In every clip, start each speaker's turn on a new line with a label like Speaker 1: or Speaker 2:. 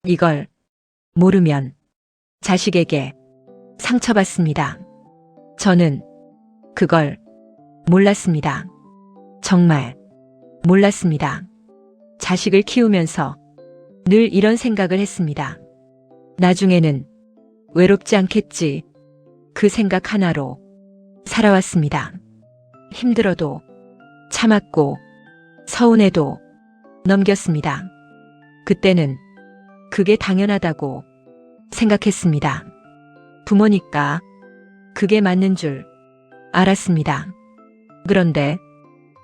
Speaker 1: 이걸 모르면 자식에게 상처받습니다. 저는 그걸 몰랐습니다. 정말 몰랐습니다. 자식을 키우면서 늘 이런 생각을 했습니다. 나중에는 외롭지 않겠지. 그 생각 하나로 살아왔습니다. 힘들어도 참았고 서운해도 넘겼습니다. 그때는 그게 당연하다고 생각했습니다. 부모니까 그게 맞는 줄 알았습니다. 그런데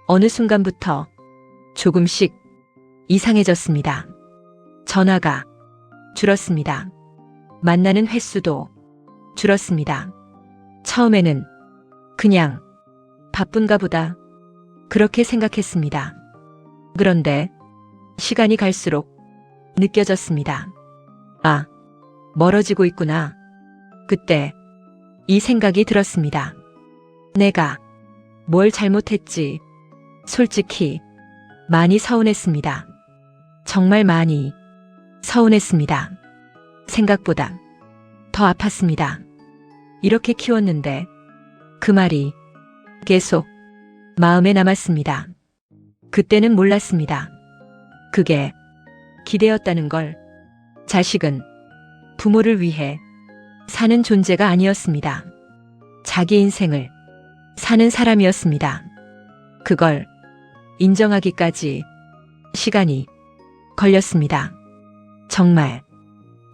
Speaker 1: 어느 순간부터 조금씩 이상해졌습니다. 전화가 줄었습니다. 만나는 횟수도 줄었습니다. 처음에는 그냥 바쁜가 보다 그렇게 생각했습니다. 그런데 시간이 갈수록 느껴졌습니다. 아, 멀어지고 있구나. 그때 이 생각이 들었습니다. 내가 뭘 잘못했지? 솔직히 많이 서운했습니다. 정말 많이 서운했습니다. 생각보다 더 아팠습니다. 이렇게 키웠는데 그 말이 계속 마음에 남았습니다. 그때는 몰랐습니다. 그게 기대였다는 걸. 자식은 부모를 위해 사는 존재가 아니었습니다. 자기 인생을 사는 사람이었습니다. 그걸 인정하기까지 시간이 걸렸습니다. 정말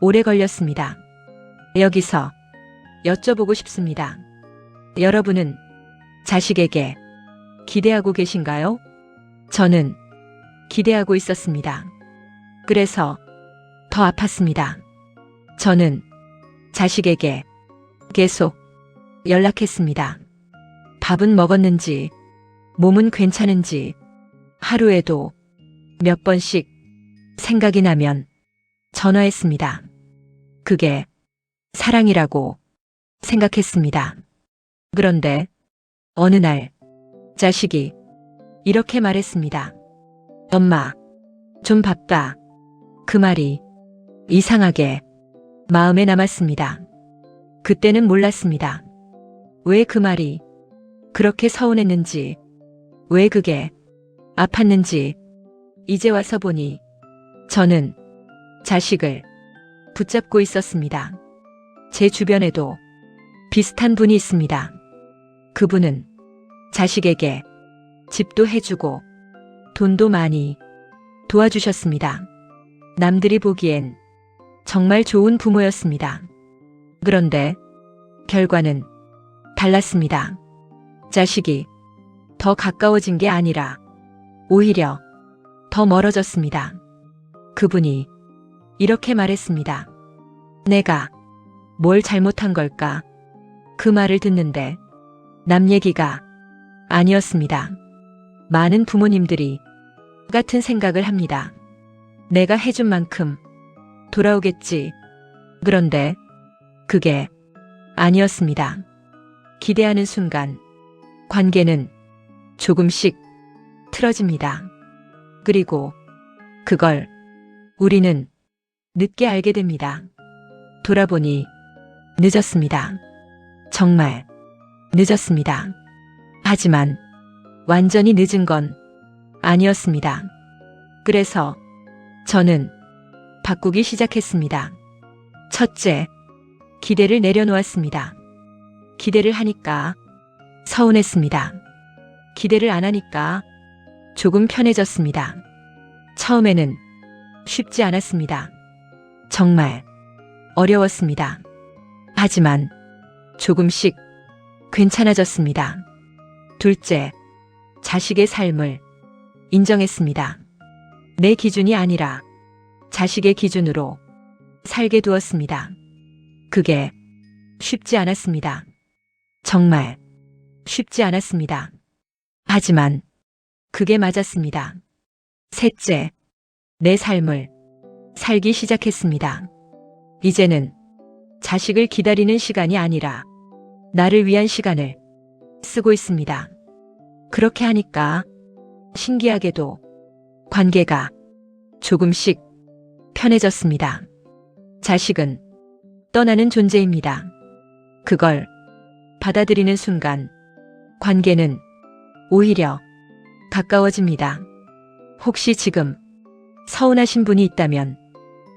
Speaker 1: 오래 걸렸습니다. 여기서 여쭤보고 싶습니다. 여러분은 자식에게 기대하고 계신가요? 저는 기대하고 있었습니다. 그래서 더 아팠습니다. 저는 자식에게 계속 연락했습니다. 밥은 먹었는지, 몸은 괜찮은지, 하루에도 몇 번씩 생각이 나면 전화했습니다. 그게 사랑이라고 생각했습니다. 그런데 어느 날 자식이 이렇게 말했습니다. 엄마, 좀 바빠. 그 말이 이상하게 마음에 남았습니다. 그때는 몰랐습니다. 왜 그 말이 그렇게 서운했는지, 왜 그게 아팠는지. 이제 와서 보니 저는 자식을 붙잡고 있었습니다. 제 주변에도 비슷한 분이 있습니다. 그분은 자식에게 집도 해주고 돈도 많이 도와주셨습니다. 남들이 보기엔 정말 좋은 부모였습니다. 그런데 결과는 달랐습니다. 자식이 더 가까워진 게 아니라 오히려 더 멀어졌습니다. 그분이 이렇게 말했습니다. 내가 뭘 잘못한 걸까? 그 말을 듣는데 남 얘기가 아니었습니다. 많은 부모님들이 같은 생각을 합니다. 내가 해준 만큼 돌아오겠지. 그런데 그게 아니었습니다. 기대하는 순간 관계는 조금씩 틀어집니다. 그리고 그걸 우리는 늦게 알게 됩니다. 돌아보니 늦었습니다. 정말 늦었습니다. 하지만 완전히 늦은 건 아니었습니다. 그래서 저는 바꾸기 시작했습니다. 첫째, 기대를 내려놓았습니다. 기대를 하니까 서운했습니다. 기대를 안 하니까 조금 편해졌습니다. 처음에는 쉽지 않았습니다. 정말 어려웠습니다. 하지만 조금씩 괜찮아졌습니다. 둘째, 자식의 삶을 인정했습니다. 내 기준이 아니라 자식의 기준으로 살게 두었습니다. 그게 쉽지 않았습니다. 정말 쉽지 않았습니다. 하지만 그게 맞았습니다. 셋째, 내 삶을 살기 시작했습니다. 이제는 자식을 기다리는 시간이 아니라 나를 위한 시간을 쓰고 있습니다. 그렇게 하니까 신기하게도 관계가 조금씩 편해졌습니다. 자식은 떠나는 존재입니다. 그걸 받아들이는 순간 관계는 오히려 가까워집니다. 혹시 지금 서운하신 분이 있다면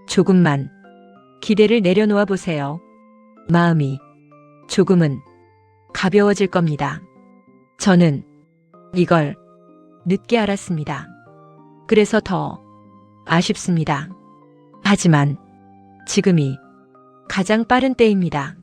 Speaker 1: 조금만 기대를 내려놓아 보세요. 마음이 조금은 가벼워질 겁니다. 저는 이걸 늦게 알았습니다. 그래서 더 아쉽습니다. 하지만 지금이 가장 빠른 때입니다.